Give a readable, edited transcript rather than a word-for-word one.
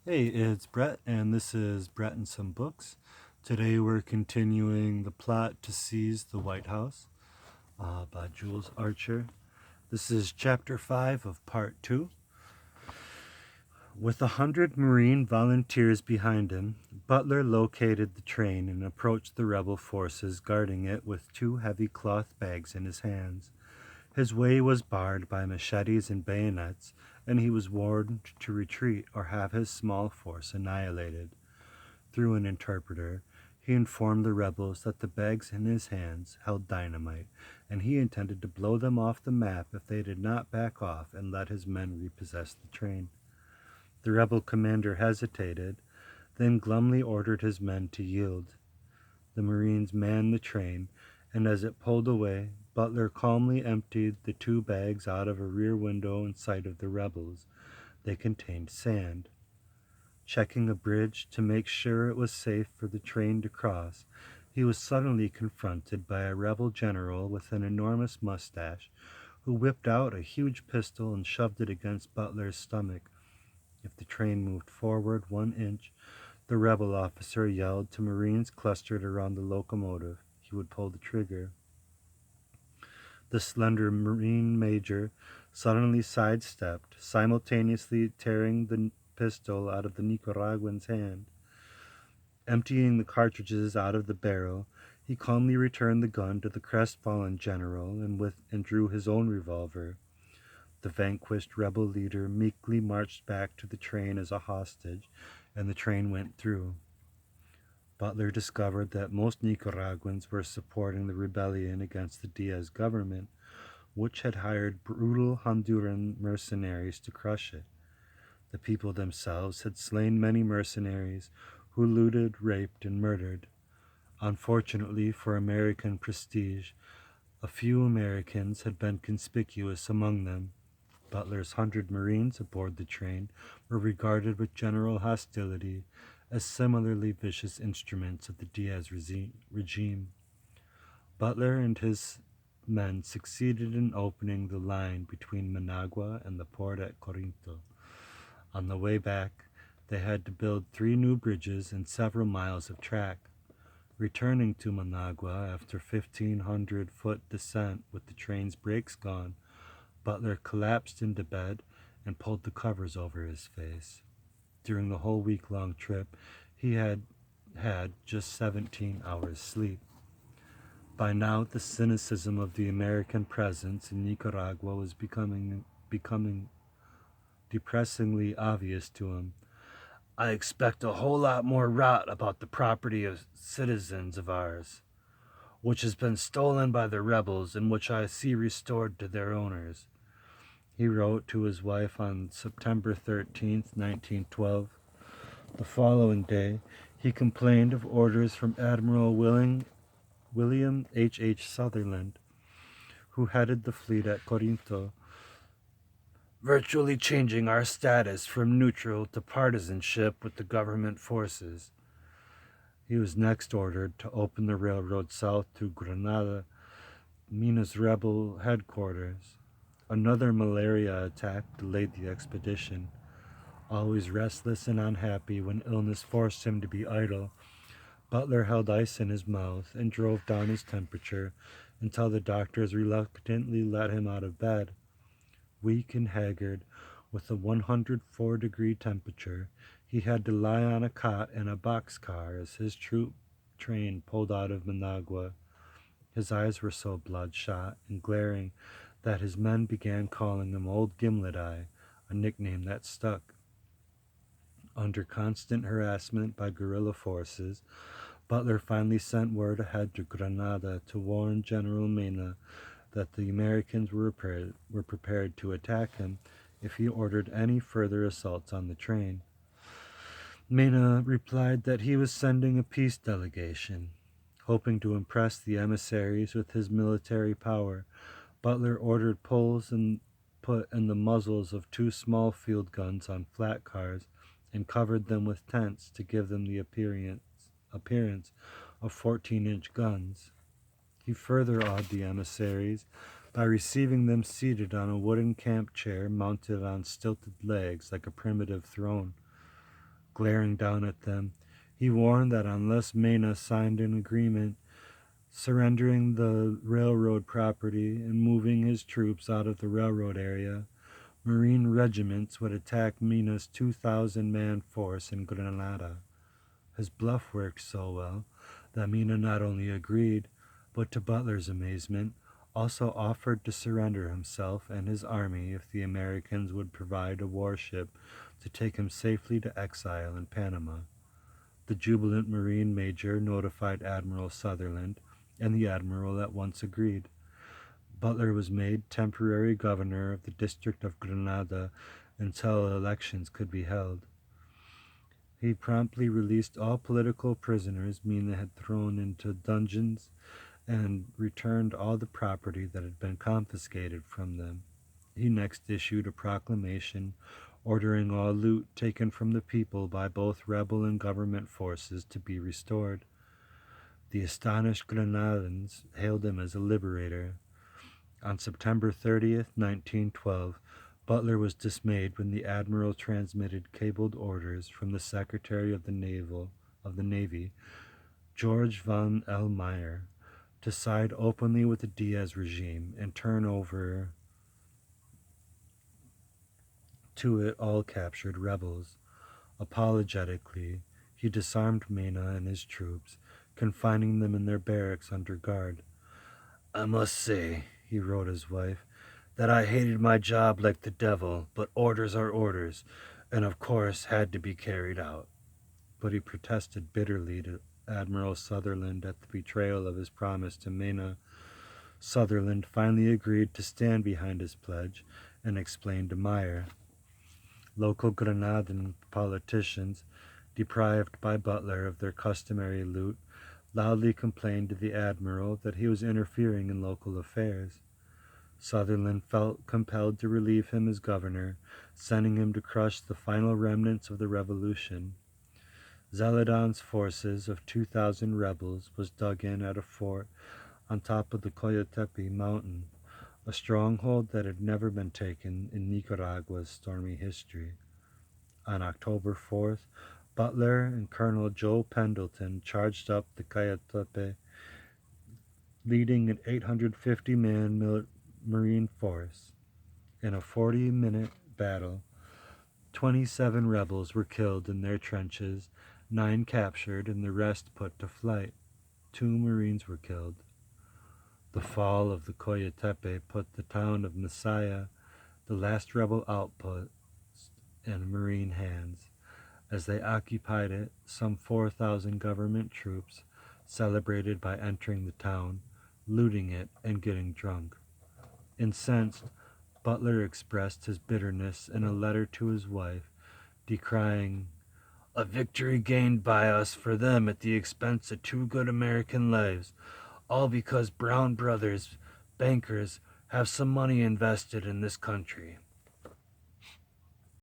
Hey, it's Brett, and this is Brett and Some Books. Today we're continuing the plot to seize the White House by Jules Archer. This is Chapter 5 of Part 2. With 100 Marine volunteers behind him, Butler located the train and approached the rebel forces guarding it with two heavy cloth bags in his hands. His way was barred by machetes and bayonets, and he was warned to retreat or have his small force annihilated. Through an interpreter, he informed the rebels that the bags in his hands held dynamite, and he intended to blow them off the map if they did not back off and let his men repossess the train. The rebel commander hesitated, then glumly ordered his men to yield. The Marines manned the train, and as it pulled away, Butler calmly emptied the two bags out of a rear window in sight of the rebels. They contained sand. Checking a bridge to make sure it was safe for the train to cross, he was suddenly confronted by a rebel general with an enormous mustache who whipped out a huge pistol and shoved it against Butler's stomach. If the train moved forward 1 inch, the rebel officer yelled to Marines clustered around the locomotive. He would pull the trigger. The slender Marine major suddenly sidestepped, simultaneously tearing the pistol out of the Nicaraguan's hand. Emptying the cartridges out of the barrel, he calmly returned the gun to the crestfallen general and drew his own revolver. The vanquished rebel leader meekly marched back to the train as a hostage, and the train went through. Butler discovered that most Nicaraguans were supporting the rebellion against the Diaz government, which had hired brutal Honduran mercenaries to crush it. The people themselves had slain many mercenaries who looted, raped, and murdered. Unfortunately for American prestige, a few Americans had been conspicuous among them. Butler's 100 Marines aboard the train were regarded with general hostility as similarly vicious instruments of the Diaz regime. Butler and his men succeeded in opening the line between Managua and the port at Corinto. On the way back, they had to build 3 new bridges and several miles of track. Returning to Managua after 1,500-foot descent with the train's brakes gone, Butler collapsed into bed and pulled the covers over his face. During the whole week-long trip, he had had just 17 hours sleep. By now, the cynicism of the American presence in Nicaragua was becoming depressingly obvious to him. I expect a whole lot more rot about the property of citizens of ours, which has been stolen by the rebels and which I see restored to their owners. He wrote to his wife on September 13th, 1912. The following day, he complained of orders from Admiral William H. Sutherland, who headed the fleet at Corinto, virtually changing our status from neutral to partisanship with the government forces. He was next ordered to open the railroad south to Granada, Mina's rebel headquarters. Another malaria attack delayed the expedition. Always restless and unhappy when illness forced him to be idle, Butler held ice in his mouth and drove down his temperature until the doctors reluctantly let him out of bed. Weak and haggard, with a 104-degree temperature, he had to lie on a cot in a boxcar as his troop train pulled out of Managua. His eyes were so bloodshot and glaring that his men began calling him Old Gimlet Eye, a nickname that stuck. Under constant harassment by guerrilla forces, Butler finally sent word ahead to Granada to warn General Mena that the Americans were prepared to attack him if he ordered any further assaults on the train. Mena replied that he was sending a peace delegation. Hoping to impress the emissaries with his military power, Butler ordered poles and put in the muzzles of 2 small field guns on flat cars and covered them with tents to give them the appearance of 14-inch guns. He further awed the emissaries by receiving them seated on a wooden camp chair mounted on stilted legs like a primitive throne. Glaring down at them, he warned that unless Mena signed an agreement surrendering the railroad property and moving his troops out of the railroad area, Marine regiments would attack Mena's 2,000-man force in Granada. His bluff worked so well that Mena not only agreed, but to Butler's amazement, also offered to surrender himself and his army if the Americans would provide a warship to take him safely to exile in Panama. The jubilant Marine major notified Admiral Sutherland, and the admiral at once agreed. Butler was made temporary governor of the District of Granada until elections could be held. He promptly released all political prisoners Mena had thrown into dungeons and returned all the property that had been confiscated from them. He next issued a proclamation ordering all loot taken from the people by both rebel and government forces to be restored. The astonished Granadans hailed him as a liberator. On September 30th, 1912, Butler was dismayed when the admiral transmitted cabled orders from the Secretary of the Navy, George von L. Meyer, to side openly with the Diaz regime and turn over to it all captured rebels. Apologetically, he disarmed Mena and his troops, confining them in their barracks under guard. "I must say," he wrote his wife, "that I hated my job like the devil, but orders are orders, and of course had to be carried out." But he protested bitterly to Admiral Sutherland at the betrayal of his promise to Mena. Sutherland finally agreed to stand behind his pledge and explained to Meyer. Local Granadan politicians, deprived by Butler of their customary loot, loudly complained to the admiral that he was interfering in local affairs. Sutherland felt compelled to relieve him as governor, sending him to crush the final remnants of the revolution. Zeladon's forces of 2,000 rebels was dug in at a fort on top of the Coyotepe mountain, a stronghold that had never been taken in Nicaragua's stormy history. On October 4th, Butler and Colonel Joe Pendleton charged up the Coyotepe, leading an 850-man Marine force. In a 40-minute battle, 27 rebels were killed in their trenches, 9 captured, and the rest put to flight. 2 Marines were killed. The fall of the Coyotepe put the town of Masaya, the last rebel outpost, in Marine hands. As they occupied it, some 4,000 government troops celebrated by entering the town, looting it, and getting drunk. Incensed, Butler expressed his bitterness in a letter to his wife, decrying a victory gained by us for them at the expense of 2 good American lives, all because Brown Brothers, bankers, have some money invested in this country.